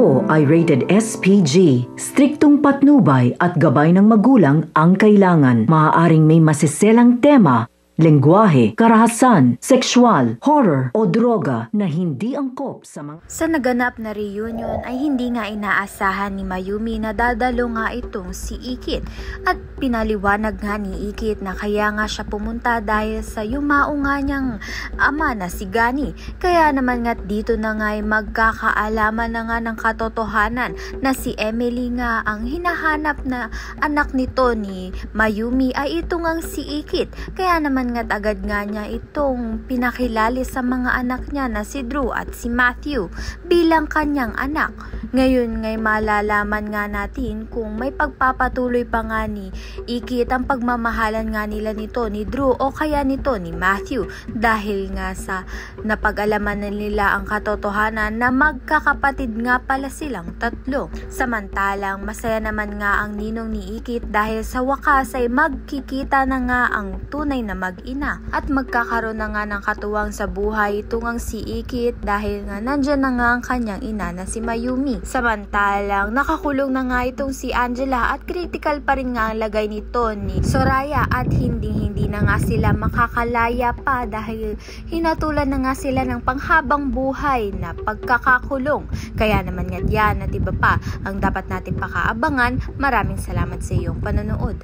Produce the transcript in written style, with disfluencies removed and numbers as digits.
ito ay rated SPG. Striktong patnubay at gabay ng magulang ang kailangan. Maaaring may masiselang tema, lengguwahe, karahasan, sexual, horror o droga na hindi angkop sa mga... Sa naganap na reunion ay hindi nga inaasahan ni Mayumi na dadalo nga itong si Ikit at pinaliwanag nga ni Ikit na kaya nga siya pumunta dahil sa yumao nga niyang ama na si Gani. Kaya naman nga dito na nga ay magkakaalaman na nga ng katotohanan na si Emily nga ang hinahanap na anak nito ni Mayumi ay ito ngang si Ikit. Kaya naman nga't agad nga niya itong pinakilali sa mga anak niya na si Drew at si Matthew bilang kanyang anak. Ngayon ngay malalaman nga natin kung may pagpapatuloy pa nga ni Ikit ang pagmamahalan nga nila nito ni Drew o kaya nito ni Matthew dahil nga sa napag-alaman na nila ang katotohanan na magkakapatid nga pala silang tatlo. Samantalang masaya naman nga ang ninong ni Ikit dahil sa wakas ay magkikita na nga ang tunay na mag-ina at magkakaroon na nga ng katuwang sa buhay itong si Ikit dahil nga nandyan na nga ang kanyang ina na si Mayumi. Samantalang nakakulong na nga itong si Angela at critical pa rin nga ang lagay nito ni Soraya at hindi na nga sila makakalaya pa dahil hinatulan na nga sila ng panghabang buhay na pagkakakulong. Kaya naman nga yan at iba pa ang dapat natin pakaabangan. Maraming salamat sa iyong panonood.